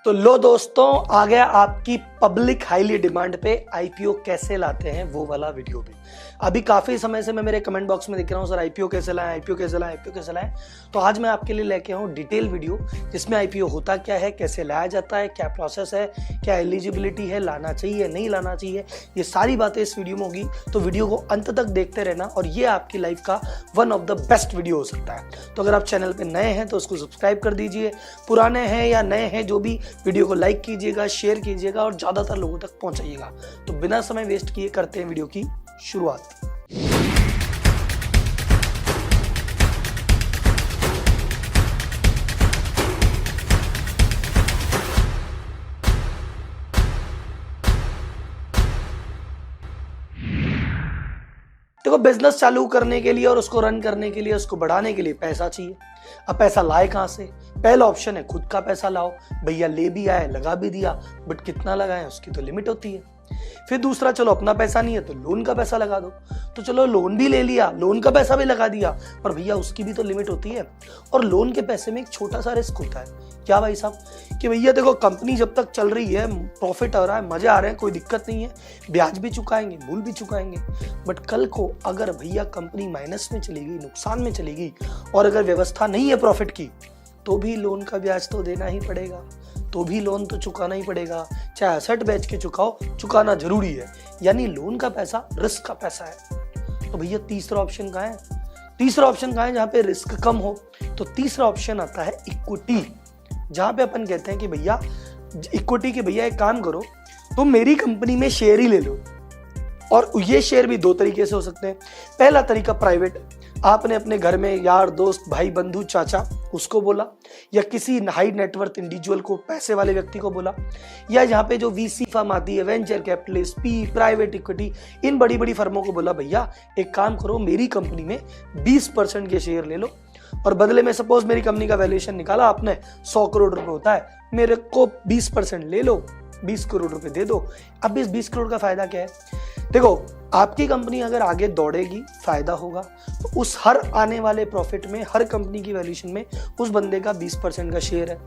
तो लो दोस्तों, आ गया आपकी पब्लिक हाईली डिमांड पे आईपीओ कैसे लाते हैं वो वाला वीडियो भी। अभी काफी समय से मैं मेरे कमेंट बॉक्स में देख रहा हूँ, सर आईपीओ कैसे लाएं, आईपीओ कैसे लाएं, आईपीओ कैसे लाएं। तो आज मैं आपके लिए लेके आऊँ डिटेल वीडियो जिसमें आईपीओ होता क्या है, कैसे लाया जाता है, क्या प्रोसेस है, क्या एलिजिबिलिटी है, लाना चाहिए नहीं लाना चाहिए, ये सारी बातें इस वीडियो में होगी। तो वीडियो को अंत तक देखते रहना और ये आपकी लाइफ का one of the best video हो सकता है। तो अगर आप चैनल पे नए हैं तो उसको सब्सक्राइब कर दीजिए, पुराने हैं या नए हैं जो भी, वीडियो को लाइक कीजिएगा, शेयर कीजिएगा और ज्यादातर लोगों तक पहुंचाइएगा। तो बिना समय वेस्ट किए करते हैं वीडियो की शुरुआत। देखो, बिजनेस चालू करने के लिए और उसको रन करने के लिए, उसको बढ़ाने के लिए पैसा चाहिए। अब पैसा लाए कहां से? पहला ऑप्शन है खुद का पैसा लाओ। भैया ले भी आए, लगा भी दिया, बट कितना लगाएं उसकी तो लिमिट होती है। फिर दूसरा, चलो अपना पैसा नहीं है तो लोन का पैसा लगा दो। तो चलो लोन भी ले लिया, लोन का पैसा भी लगा दिया, पर भैया उसकी भी तो लिमिट होती है। और लोन के पैसे में एक छोटा सा रिस्क होता है। क्या भाई साहब? कि भैया देखो, कंपनी जब तक चल रही है, प्रॉफिट आ रहा है, मजे आ रहे हैं, कोई दिक्कत नहीं है, ब्याज भी चुकाएंगे, मूल भी चुकाएंगे। बट कल को अगर भैया कंपनी माइनस में चली गई, नुकसान में चली गई, और अगर व्यवस्था नहीं है प्रॉफिट की, तो भी लोन का ब्याज तो देना ही पड़ेगा, तो भी लोन तो चुकाना ही पड़ेगा। चाहे एसेट बेच के चुकाओ, चुकाना जरूरी है। यानी लोन का पैसा रिस्क का पैसा है। तो भैया तीसरा ऑप्शन कहाँ है? तीसरा ऑप्शन कहाँ है जहाँ पे रिस्क कम हो? तो तीसरा ऑप्शन आता है इक्विटी, जहां पे अपन कहते हैं कि भैया इक्विटी के, भैया एक काम करो, तुम मेरी कंपनी में शेयर ही ले लो। और ये शेयर भी दो तरीके से हो सकते हैं। पहला तरीका प्राइवेट, आपने अपने घर में यार दोस्त, भाई बंधु, चाचा उसको बोला, या किसी हाई नेटवर्थ इंडिविजुअल को, पैसे वाले व्यक्ति को बोला, या यहाँ पे जो वीसी फर्म आती है, venture capitalist, P, private equity, इन बड़ी बड़ी फर्मों को बोला, भैया एक काम करो, मेरी कंपनी में 20% के शेयर ले लो और बदले में, सपोज मेरी कंपनी का वैल्यूएशन निकाला आपने 100 करोड़ रुपए होता है, मेरे को 20% ले लो, 20 करोड़ रुपए दे दो। अब इस 20 करोड़ का फायदा क्या है? देखो, आपकी कंपनी अगर आगे दौड़ेगी, फायदा होगा, तो उस हर आने वाले प्रॉफिट में, हर कंपनी की वैल्यूएशन में उस बंदे का 20% का शेयर है।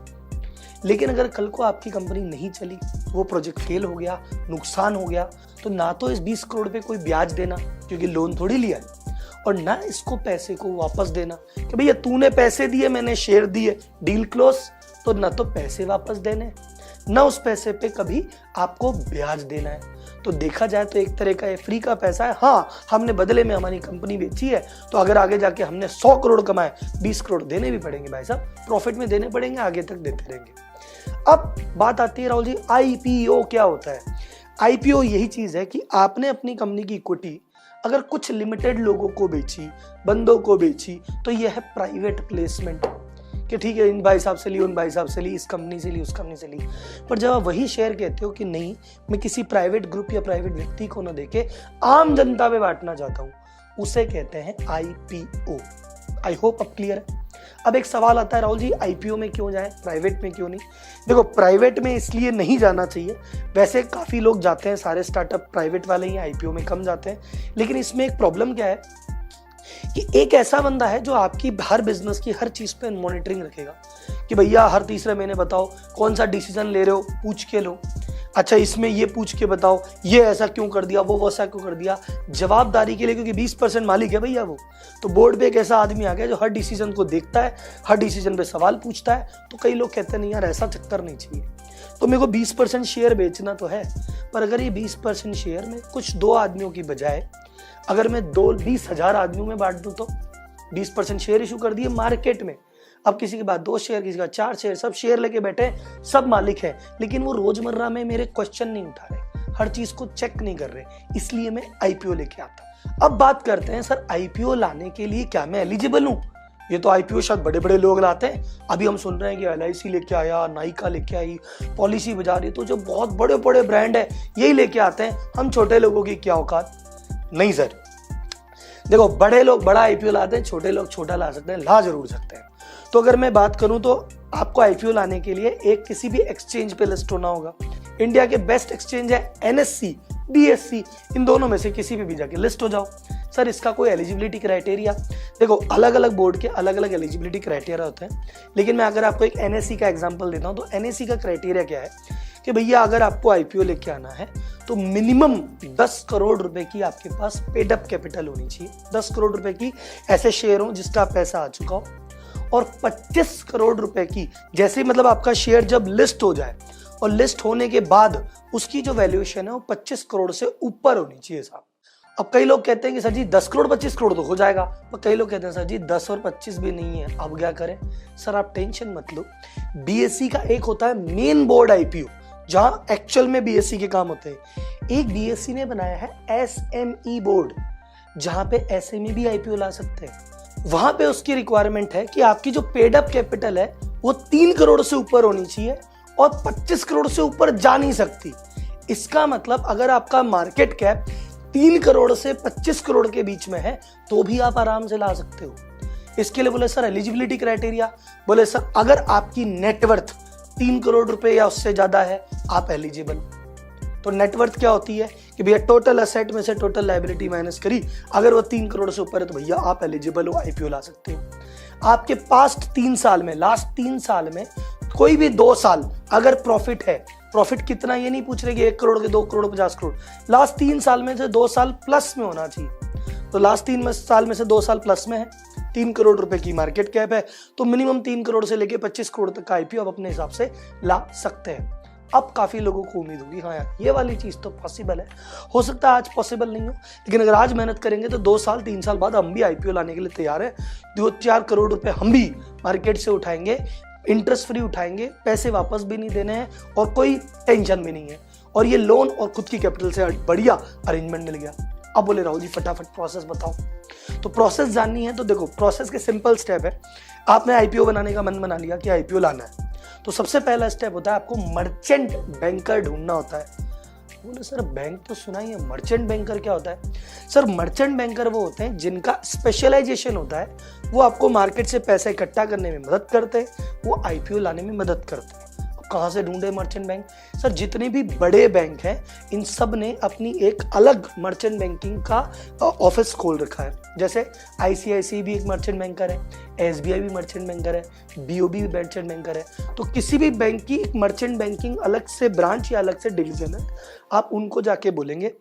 लेकिन अगर कल को आपकी कंपनी नहीं चली, वो प्रोजेक्ट फेल हो गया, नुकसान हो गया, तो ना तो इस 20 करोड़ पे कोई ब्याज देना, क्योंकि लोन थोड़ी लिया है, और ना इसको पैसे को वापस देना कि भैया तूने पैसे दिए, मैंने शेयर दिए, डील क्लोज। तो ना तो पैसे वापस देने, ना उस पैसे पे कभी आपको ब्याज देना है। तो देखा जाए तो एक तरह का ये फ्री का पैसा है। हाँ, हमने बदले में हमारी कंपनी बेची है, तो अगर आगे जाके हमने 100 करोड़ कमाए, 20 करोड़ देने भी पड़ेंगे भाई साहब, प्रॉफिट में देने पड़ेंगे, आगे तक देते रहेंगे। अब बात आती है राहुल जी, आईपीओ क्या होता है? आईपीओ यही चीज है कि आपने अपनी कंपनी की इक्विटी अगर कुछ लिमिटेड लोगों को बेची, बंदों को बेची, तो यह है प्राइवेट प्लेसमेंट, कि ठीक है इन भाई साहब से ली, उन भाई साहब से ली, इस कंपनी से ली, उस कंपनी से ली। पर जब आप वही शेयर कहते हो कि नहीं, मैं किसी प्राइवेट ग्रुप या प्राइवेट व्यक्ति को ना देके आम जनता में बांटना चाहता हूं, उसे कहते हैं आईपीओ। आई होप अब क्लियर है। अब एक सवाल आता है, राहुल जी आईपीओ में क्यों जाए, प्राइवेट में क्यों नहीं? देखो, प्राइवेट में इसलिए नहीं जाना चाहिए, वैसे काफी लोग जाते हैं, सारे स्टार्टअप प्राइवेट वाले ही, आईपीओ में कम जाते हैं। लेकिन इसमें एक प्रॉब्लम क्या है कि एक ऐसा बंदा है जो आपकी हर बिजनेस की हर चीज पे मॉनिटरिंग रखेगा कि भैया हर तीसरे महीने बताओ कौन सा डिसीजन ले रहे हो, पूछ के लो। अच्छा, इसमें ये पूछ के बताओ, ये ऐसा क्यों कर दिया, वो वैसा क्यों कर दिया। जवाबदारी के लिए, क्योंकि 20% मालिक है भैया वो, तो बोर्ड पे एक ऐसा आदमी आ गया जो हर डिसीजन को देखता है, हर डिसीजन पे सवाल पूछता है। तो कई लोग कहते हैं नहीं यार, ऐसा चक्कर नहीं चाहिए, तो मेरे को 20% शेयर बेचना तो है, पर अगर ये 20% शेयर में कुछ 2 आदमियों की बजाय अगर मैं 20,000 आदमियों में बांट दूं, तो 20% शेयर इशू कर दिए मार्केट में। अब किसी के बाद 2 शेयर, किसी का 4 शेयर, सब शेयर लेके बैठे, सब मालिक है, लेकिन वो रोजमर्रा में मेरे क्वेश्चन नहीं उठा रहे, हर चीज को चेक नहीं कर रहे, इसलिए मैं आईपीओ लेके आता। अब बात करते हैं, सर आईपीओ लाने के लिए क्या मैं एलिजिबल हूं? ये तो आईपीओ शायद बड़े बड़े लोग लाते हैं। अभी हम सुन रहे हैं कि एलआईसी लेके आया, नाइका लेके आई, पॉलिसी बजा रही, तो जो बहुत बड़े बड़े ब्रांड है यही लेके आते हैं, हम छोटे लोगों की क्या औकात? नहीं सर, देखो बड़े लोग बड़ा आईपीओ लाते हैं, छोटे लोग छोटा ला सकते हैं, ला जरूर सकते हैं। तो अगर मैं बात करूं तो आपको आईपीओ लाने के लिए एक किसी भी एक्सचेंज पे लिस्ट होना होगा। इंडिया के बेस्ट एक्सचेंज है एनएससी, बीएससी, इन दोनों में से किसी भी जाके लिस्ट हो जाओ। सर इसका कोई एलिजिबिलिटी क्राइटेरिया? देखो अलग अलग बोर्ड के अलग अलग एलिजिबिलिटी क्राइटेरिया होते हैं, लेकिन मैं अगर आपको एक एनएससी का एग्जांपल देता हूं तो एनएससी का क्राइटेरिया क्या है कि भैया अगर आपको आईपीओ लेके आना है तो मिनिमम 10 करोड़ रुपए की आपके पास पेड अप कैपिटल होनी चाहिए। 10 करोड़ रुपए की ऐसे शेयर हो जिसका पैसा आ चुका हो, और 25 करोड़ रुपए की जैसे मतलब आपका शेयर जब लिस्ट हो जाए और लिस्ट होने के बाद उसकी जो वैल्यूएशन है वो 25 करोड़ से ऊपर होनी चाहिए साहब। अब कई लोग कहते हैं कि सर जी 10 करोड़ 25 करोड़ तो हो जाएगा, पर कई लोग कहते हैं सर जी 10 और 25 भी नहीं है, अब क्या करें? सर आप टेंशन मत लो, बीएससी का एक होता है मेन बोर्ड आईपीओ जहां एक्चुअल में बीएससी के काम होते हैं। एक बीएससी ने बनाया है एसएमई बोर्ड जहां पे एसएमई भी आईपीओ ला सकते हैं। वहां पे उसकी रिक्वायरमेंट है कि आपकी जो पेड अप कैपिटल है वो 3 करोड़ से ऊपर होनी चाहिए और 25 करोड़ से ऊपर जा नहीं सकती। इसका मतलब अगर आपका मार्केट कैप 3 करोड़ से 25 करोड़ के बीच में है तो भी आप आराम से ला सकते हो। इसके लिए बोले सर एलिजिबिलिटी क्राइटेरिया, बोले सर अगर आपकी नेटवर्थ 3 करोड़ रुपए या उससे ज्यादा है आप एलिजिबल। तो नेटवर्थ क्या होती है कि भैया टोटल असेट में से टोटल लायबिलिटी माइनस करी, अगर वो 3 करोड़ से ऊपर है तो भैया आप एलिजिबल हो, आईपीओ ला सकते हो। आपके पास्ट 3 साल में, लास्ट 3 साल में कोई भी 2 साल अगर प्रॉफिट है, प्रॉफिट कितना ये नहीं पूछ रहे कि 1 करोड़ के 2 करोड़ 50 करोड़, लास्ट 3 साल में से 2 साल प्लस में होना चाहिए। तो लास्ट 3 साल में से 2 साल प्लस में है, 3 करोड़ रुपए की मार्केट कैप है, तो मिनिमम 3 करोड़ से लेके 25 करोड़ तक का आईपीओ आप अपने हिसाब से ला सकते हैं। अब काफी लोगों को उम्मीद होगी हाँ यार ये वाली चीज तो पॉसिबल है, हो सकता है आज पॉसिबल नहीं हो, लेकिन अगर आज मेहनत करेंगे तो 2 साल 3 साल बाद हम भी आईपीओ लाने के लिए तैयार है। 2-4 करोड़ रुपए हम भी मार्केट से उठाएंगे, इंटरेस्ट फ्री उठाएंगे, पैसे वापस भी नहीं देने हैं और कोई टेंशन भी नहीं है, और ये लोन और खुद की कैपिटल से बढ़िया अरेंजमेंट मिल गया। अब बोले राहुल जी फटाफट प्रोसेस बताओ। तो प्रोसेस जाननी है तो देखो प्रोसेस के सिंपल स्टेप है। आपने आईपीओ बनाने का मन बना लिया कि आईपीओ लाना है, तो सबसे पहला स्टेप होता है आपको मर्चेंट बैंकर ढूंढना होता है। बोले सर बैंक तो सुना ही है, मर्चेंट बैंकर क्या होता है? सर मर्चेंट बैंकर वो होते हैं जिनका स्पेशलाइजेशन होता है, वो आपको मार्केट से पैसा इकट्ठा करने में मदद करते हैं, वो आईपीओ लाने में मदद करते हैं। कहाँ से ढूंढे मर्चेंट बैंक? सर जितने भी बड़े बैंक हैं इन सब ने अपनी एक अलग मर्चेंट बैंकिंग का ऑफिस खोल रखा है। जैसे आईसीआईसीआई भी एक मर्चेंट बैंकर है, एसबीआई भी मर्चेंट बैंकर है, बीओबी भी मर्चेंट बैंकर है। तो किसी भी बैंक की एक मर्चेंट बैंकिंग अलग से ब्रांच या अलग से डिवीजन है, आप उनको जाके बोलेंगे।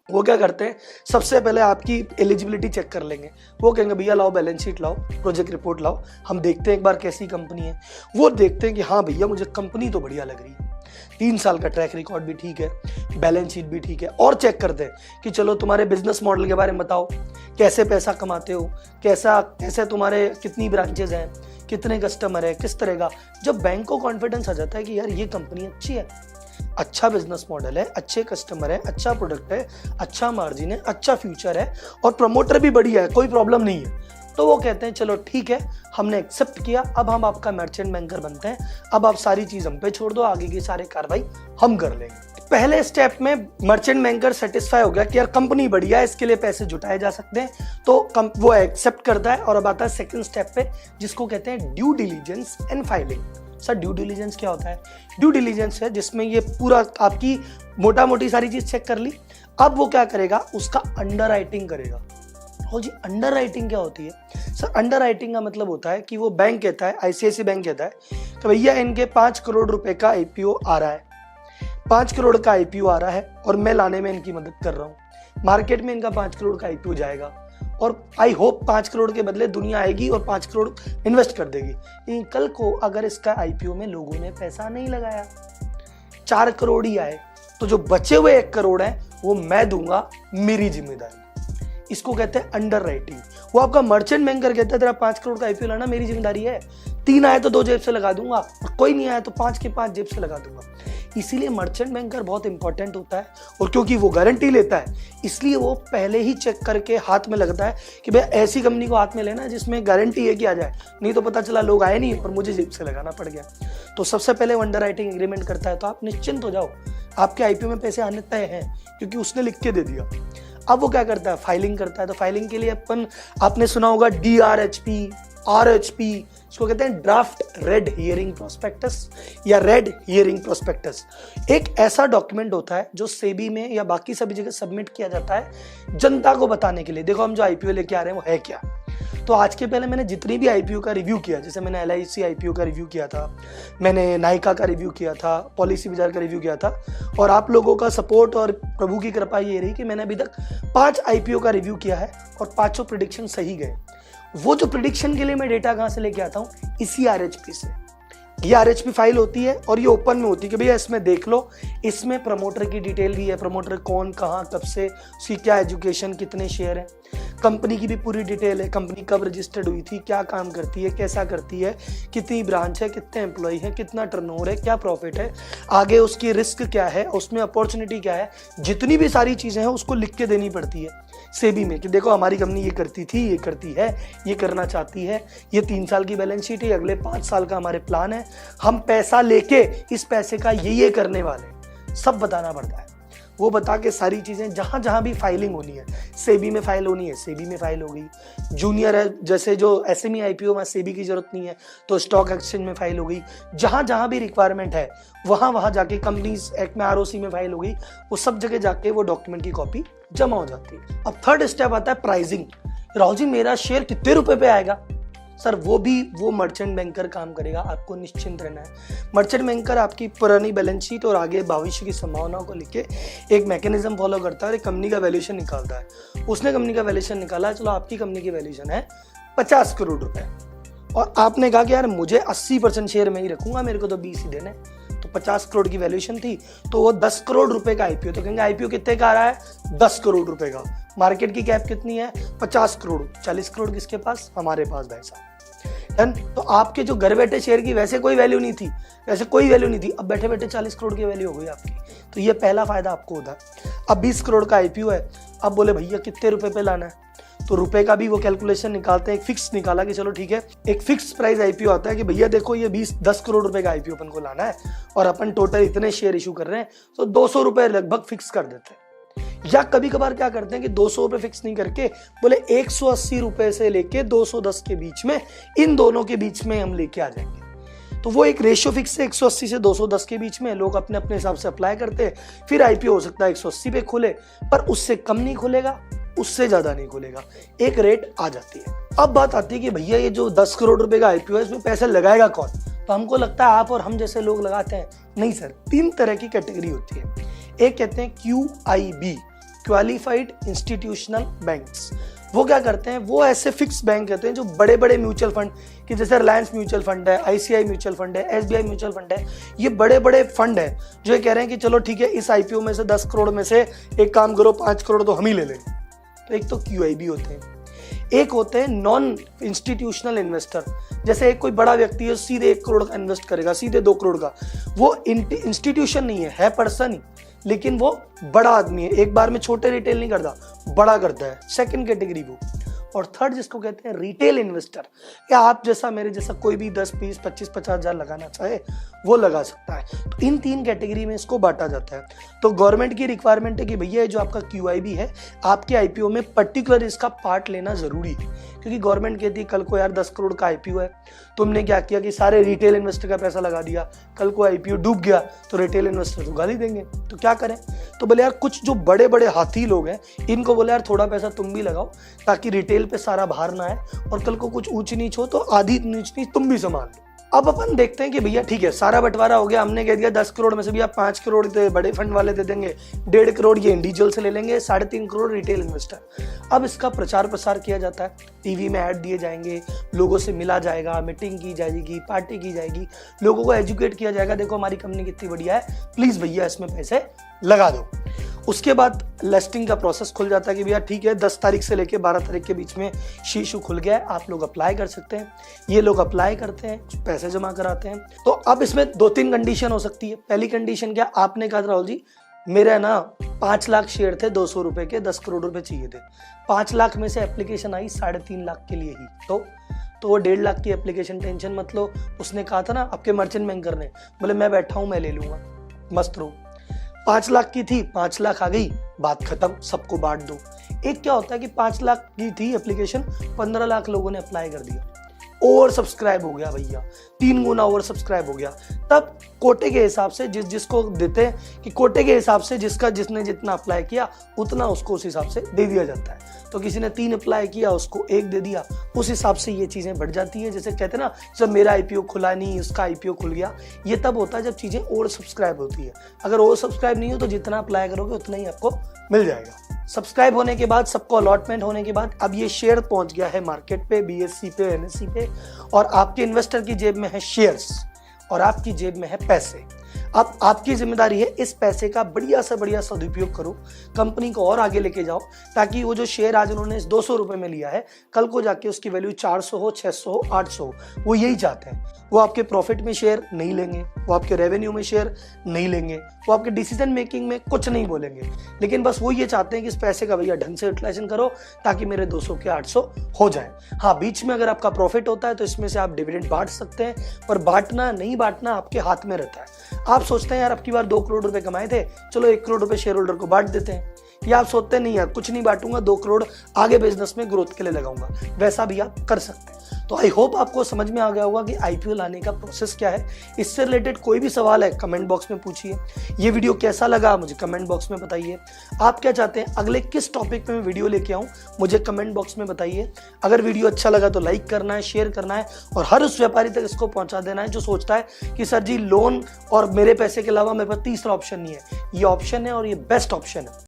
वो क्या करते हैं, सबसे पहले आपकी एलिजिबिलिटी चेक कर लेंगे। वो कहेंगे भैया लाओ बैलेंस शीट लाओ, प्रोजेक्ट रिपोर्ट लाओ, हम देखते हैं एक बार कैसी कंपनी है। वो देखते हैं कि हाँ भैया मुझे कंपनी तो बढ़िया लग रही है, 3 साल का ट्रैक रिकॉर्ड भी ठीक है, बैलेंस शीट भी ठीक है, और चेक करते हैं कि चलो तुम्हारे बिजनेस मॉडल के बारे में बताओ, कैसे पैसा कमाते हो, कैसे तुम्हारे कितनी ब्रांचेज हैं, कितने कस्टमर है, किस तरह का। जब बैंक को कॉन्फिडेंस आ जाता है कि यार ये कंपनी अच्छी है, अच्छा बिजनेस मॉडल है, अच्छे कस्टमर है, अच्छा प्रोडक्ट है, अच्छा मार्जिन है, अच्छा फ्यूचर है और प्रमोटर भी बढ़िया है, कोई प्रॉब्लम नहीं है, तो वो कहते हैं चलो ठीक है हमने एक्सेप्ट किया, अब हम आपका मर्चेंट बैंकर बनते हैं, अब आप सारी चीज हम पे छोड़ दो, आगे की सारी कार्रवाई हम कर लेंगे। पहले स्टेप में मर्चेंट बैंकर सेटिस्फाई हो गया कि यार कंपनी बढ़िया है, इसके लिए पैसे जुटाए जा सकते हैं, तो वो एक्सेप्ट करता है। और अब आता है सेकंड स्टेप पे जिसको कहते हैं due diligence and filing. Sir due diligence क्या होता है? ड्यू डिलीजेंस है जिसमें ये पूरा आपकी मोटा मोटी सारी चीज चेक कर ली, अब वो क्या करेगा, उसका अंडरराइटिंग करेगा। हो जी अंडरराइटिंग क्या होती है? सर अंडरराइटिंग का मतलब होता है कि वो बैंक कहता है, आईसीआईसीआई बैंक कहता है कि भैया इनके 5 करोड़ रुपए का आईपीओ आ रहा है, 5 करोड़ का आईपीओ आ रहा है और मैं लाने में इनकी मदद कर रहा हूँ, मार्केट में इनका 5 करोड़ का आईपीओ जाएगा और आई होप 5 करोड़ के बदले दुनिया आएगी और 5 करोड़ इन्वेस्ट कर देगी। लेकिन कल को अगर इसका आईपीओ में लोगों ने पैसा नहीं लगाया, 4 करोड़ ही आए, तो जो बचे हुए 1 करोड़ है वो मैं दूंगा, मेरी जिम्मेदारी। इसको कहते हैं अंडरराइटिंग। वो आपका मर्चेंट बैंकर कहता है तेरा 5 करोड़ का आईपीओ लाना मेरी जिम्मेदारी है, 3 आए तो 2 जेब से लगा दूंगा और कोई नहीं आया तो 5 के 5 जेब से लगा दूंगा। इसीलिए मर्चेंट बैंकर बहुत इंपॉर्टेंट होता है, और क्योंकि वो गारंटी लेता है इसलिए वो पहले ही चेक करके हाथ में लगता है कि भाई ऐसी कंपनी को हाथ में लेना जिसमें गारंटी है कि आ जाए, नहीं तो पता चला लोग आए नहीं और मुझे जेब से लगाना पड़ गया। तो सबसे पहले वो अंडरराइटिंग एग्रीमेंट करता है, तो आप निश्चिंत हो जाओ, आपके आईपीओ में पैसे आने तय हैं क्योंकि उसने लिख के दे दिया। अब वो क्या करता है, फाइलिंग करता है। तो फाइलिंग के लिए आपने सुना होगा DRHP, RHP, उसको कहते हैं ड्राफ्ट रेड हियरिंग प्रोस्पेक्टस या रेड हियरिंग प्रोस्पेक्टस। एक ऐसा डॉक्यूमेंट होता है जो सेबी में या बाकी सभी जगह सबमिट किया जाता है जनता को बताने के लिए, देखो हम जो आईपीओ लेके आ रहे हैं वो है क्या। तो आज के पहले मैंने जितनी भी आईपीओ का रिव्यू किया, जैसे मैंने LIC आईपीओ का रिव्यू किया था, मैंने नायका का रिव्यू किया था, पॉलिसी बाजार का रिव्यू किया था, और आप लोगों का सपोर्ट और प्रभु की कृपा ये रही कि मैंने अभी तक 5 आईपीओ का रिव्यू किया है और 5 प्रेडिक्शन सही गए। वो जो प्रेडिक्शन के लिए मैं डेटा कहाँ से लेके आता हूँ, इसी RHP से। ये RHP फाइल होती है और ये ओपन में होती है कि भैया इसमें देख लो, इसमें प्रमोटर की डिटेल भी है, प्रमोटर कौन, कहाँ, कब से, उसकी क्या एजुकेशन, कितने शेयर है, कंपनी की भी पूरी डिटेल है, कंपनी कब रजिस्टर्ड हुई थी, क्या काम करती है, कैसा करती है, कितनी ब्रांच है, कितने एम्प्लॉय है, कितना टर्नओवर है, क्या प्रॉफिट है, आगे उसकी रिस्क क्या है, उसमें अपॉर्चुनिटी क्या है, जितनी भी सारी चीजें हैं उसको लिख के देनी पड़ती है सेबी में कि देखो हमारी कंपनी ये करती थी, ये करती है, ये करना चाहती है, ये 3 साल की बैलेंस शीट है, अगले 5 साल का हमारे प्लान है, हम पैसा लेके इस पैसे का ये करने वाले, सब बताना पड़ता है। वो बता के सारी चीजें जहां जहां भी फाइलिंग होनी है, सेबी में फाइल होनी है, सेबी में फाइल हो गई, जूनियर है जैसे जो SME IPO में सेबी की जरूरत नहीं है तो स्टॉक एक्सचेंज में फाइल हो गई, जहां जहां भी रिक्वायरमेंट है वहां जाके कंपनीज एक्ट में ROC में फाइल हो गई, वो सब जगह जाके वो डॉक्यूमेंट की कॉपी जमा हो जाती है। अब थर्ड स्टेप आता है प्राइसिंग। राहुल जी मेरा शेयर कितने रुपए पे आएगा? सर वो मर्चेंट बैंकर काम करेगा, आपको निश्चिंत रहना है। मर्चेंट बैंकर आपकी पुरानी बैलेंस शीट और आगे भविष्य की संभावनाओं को लेके एक मैकेनिज्म फॉलो करता है और एक कंपनी का वैल्यूएशन निकालता है। उसने कंपनी का वैल्यूएशन निकाला है, चलो आपकी कंपनी की वैल्यूएशन है 50 करोड़ रुपए, और आपने कहा कि यार मुझे 80% शेयर में ही रखूंगा, मेरे को तो 20 ही देने, तो 50 करोड़ की वैल्यूएशन थी, तो वो 10 करोड़ रुपए का आईपीओ, तो कहेंगे आईपीओ कितने का आ रहा है? 10 करोड़ रुपए का। मार्केट की कैप कितनी है? 50 करोड़। 40 करोड़ किसके पास? हमारे पास भाई साहब। तो आपके जो घर बैठे शेयर की वैसे कोई वैल्यू नहीं थी, अब बैठे बैठे 40 करोड़ की वैल्यू हो गई आपकी। तो ये पहला फायदा आपको होता है। अब 20 करोड़ का आईपीओ है, अब बोले भैया कितने रुपए पे लाना है, तो रुपए का भी वो कैलकुलेशन निकालते हैं। एक फिक्स निकाला कि चलो ठीक है, एक फिक्स प्राइस आईपीओ आता है कि भैया देखो ये 10 करोड़ रुपए का आईपीओ अपन को लाना है और अपन टोटल इतने शेयर इशू कर रहे हैं, तो 200 रुपए लगभग फिक्स कर देते हैं। या कभी कभार क्या करते हैं कि 200 रुपए फिक्स नहीं करके बोले 180 रुपए से लेके 210 के बीच में, इन दोनों के बीच में हम लेके आ जाएंगे। तो वो एक रेशियो फिक्स है 180 से 210 के बीच में, लोग अपने अपने हिसाब से अप्लाई करते हैं। फिर आईपीओ हो सकता है 180 पे खुले, पर उससे कम नहीं खुलेगा, उससे ज्यादा नहीं खुलेगा, एक रेट आ जाती है। अब बात आती है कि भैया ये जो 10 करोड़ रुपए का आईपीओ है इसमें पैसे लगाएगा कौन? तो हमको लगता है आप और हम जैसे लोग लगाते हैं। नहीं सर, 3 तरह की कैटेगरी होती है। एक कहते हैं QIB, क्वालिफाइड इंस्टीट्यूशनल बैंक्स। वो क्या करते हैं, वो ऐसे फिक्स बैंक कहते हैं जो बड़े बड़े म्यूचुअल फंड कि जैसे रिलायंस म्यूचुअल फंड है, ICI म्यूचुअल फंड है, SBI म्यूचुअल फंड है, ये बड़े बड़े फंड है जो ये कह रहे हैं कि चलो ठीक है, इस आईपीओ में से 10 करोड़ में से एक काम करो, 5 करोड़ तो हम ही ले लें। तो एक तो QIB होते हैं। एक होते हैं नॉन इंस्टीट्यूशनल इन्वेस्टर, जैसे एक कोई बड़ा व्यक्ति है सीधे 1 करोड़ का इन्वेस्ट करेगा, सीधे 2 करोड़ का। वो इंस्टीट्यूशन नहीं है पर्सन ही, लेकिन वो बड़ा आदमी है, एक बार में छोटे रिटेल नहीं करता, बड़ा करता है। सेकंड कैटेगरी वो। और थर्ड जिसको कहते हैं रिटेल इन्वेस्टर, या आप जैसा मेरे जैसा कोई भी 10, 20, 25, 50 हजार लगाना चाहे वो लगा सकता है। तो इन 3 कैटेगरी में इसको बांटा जाता है। तो गवर्नमेंट की रिक्वायरमेंट है कि भैया जो आपका QIB है, आपके आईपीओ में पर्टिकुलर इसका पार्ट लेना जरूरी है, क्योंकि गवर्नमेंट कहती है कल को यार 10 करोड़ का आईपीओ है, तुमने क्या किया कि सारे रिटेल इन्वेस्टर का पैसा लगा दिया, कल को आईपीओ डूब गया तो रिटेल इन्वेस्टर तो गाली देंगे, तो क्या करें? तो बोले यार कुछ जो बड़े बड़े हाथी लोग हैं इनको बोले यार थोड़ा पैसा तुम भी लगाओ, ताकि रिटेल पे सारा भार ना आए और कल को कुछ ऊंच नीच हो तो आधी नीच नीच तुम भी संभाल लो। अब अपन देखते हैं कि भैया ठीक है, सारा बंटवारा हो गया, हमने कह दिया 10 करोड़ में से भी आप 5 करोड़ बड़े फंड वाले दे देंगे, 1.5 करोड़ ये इंडिविजुअल से ले लेंगे, 3.5 करोड़ रिटेल इन्वेस्टर। अब इसका प्रचार प्रसार किया जाता है, टीवी में ऐड दिए जाएंगे, लोगों से मिला जाएगा, मीटिंग की जाएगी, पार्टी की जाएगी, लोगों को एजुकेट किया जाएगा, देखो हमारी कंपनी कितनी बढ़िया है, प्लीज भैया इसमें पैसे लगा दो। उसके बाद लिस्टिंग का प्रोसेस खुल जाता है कि भैया ठीक है, 10 तारीख से लेके 12 तारीख के बीच में शीशु खुल गया है, आप लोग अप्लाई कर सकते हैं। ये लोग अप्लाई करते हैं, पैसे जमा कराते हैं। तो अब इसमें 2-3 कंडीशन हो सकती है। पहली कंडीशन क्या, आपने कहा राहुल जी मेरा ना 5 लाख शेयर थे 200 रुपए के, 10 करोड़ रुपए चाहिए थे, 5 लाख में से एप्लीकेशन आई 3.5 लाख के लिए ही, तो वो 1.5 लाख की एप्लीकेशन, टेंशन मत लो। उसने कहा था ना आपके मर्चेंट बैंकर ने, बोले मैं बैठा हूं, मैं ले लूंगा, मस्त रहो। 5 लाख की थी, 5 लाख आ गई, बात खत्म, सबको बांट दो। एक क्या होता है कि 5 लाख की थी एप्लीकेशन, 15 लाख लोगों ने अप्लाई कर दिया, ओवर सब्सक्राइब हो गया भैया, 3 गुना ओवर सब्सक्राइब हो गया, तब कोटे के हिसाब से जिसको देते हैं कि कोटे के हिसाब से जिसने जितना अप्लाई किया उतना उसको उस हिसाब से दे दिया जाता है। तो किसी ने 3 अप्लाई किया उसको 1 दे दिया, उस हिसाब से ये चीजें बढ़ जाती है। जैसे कहते हैं ना, जब मेरा आईपीओ खुला नहीं, उसका आईपीओ खुल गया, ये तब होता है जब चीजें ओवर सब्सक्राइब होती है। अगर ओवर सब्सक्राइब नहीं हो तो जितना अप्लाई करोगे उतना ही आपको मिल जाएगा। सब्सक्राइब होने के बाद, सबको अलॉटमेंट होने के बाद, अब ये शेयर पहुंच गया है मार्केट पे, बीएससी पे, एनएससी पे, और आपके इन्वेस्टर की जेब में है शेयर्स और आपकी जेब में है पैसे। अब आपकी जिम्मेदारी है इस पैसे का बढ़िया से बढ़िया सदुपयोग करो, कंपनी को और आगे लेके जाओ, ताकि वो जो शेयर आज उन्होंने 200 रुपए में लिया है, कल को जाके उसकी वैल्यू 400 हो, 600 हो, 800 हो। वो यही चाहते हैं। वो आपके प्रॉफिट में शेयर नहीं लेंगे, वो आपके रेवेन्यू में शेयर नहीं लेंगे, वो आपके डिसीजन मेकिंग में कुछ नहीं बोलेंगे, लेकिन बस वो ये चाहते हैं कि इस पैसे का भैया ढंग से यूटिलाइजेशन करो ताकि मेरे 200 के 800 हो जाए। हाँ, बीच में अगर आपका प्रॉफिट होता है तो इसमें से आप डिविडेंड बांट सकते हैं, पर बांटना नहीं बांटना आपके हाथ में रहता है। आप सोचते हैं यार अब की बार 2 करोड़ रुपए कमाए थे, चलो 1 करोड़ रुपए शेयर होल्डर को बांट देते हैं, या आप सोचते नहीं यार कुछ नहीं बांटूंगा, 2 करोड़ आगे बिजनेस में ग्रोथ के लिए लगाऊंगा, वैसा भी आप कर सकते हैं। तो आई होप आपको समझ में आ गया होगा कि आईपीओ लाने का प्रोसेस क्या है। इससे रिलेटेड कोई भी सवाल है कमेंट बॉक्स में पूछिए। ये वीडियो कैसा लगा मुझे कमेंट बॉक्स में बताइए। आप क्या चाहते हैं अगले किस टॉपिक पे मैं वीडियो लेके आऊं, मुझे कमेंट बॉक्स में बताइए। अगर वीडियो अच्छा लगा तो लाइक करना है, शेयर करना है, और हर उस व्यापारी तक इसको पहुंचा देना है जो सोचता है कि सर जी लोन और मेरे पैसे के अलावा मेरे पास तीसरा ऑप्शन नहीं है। ये ऑप्शन है और ये बेस्ट ऑप्शन है।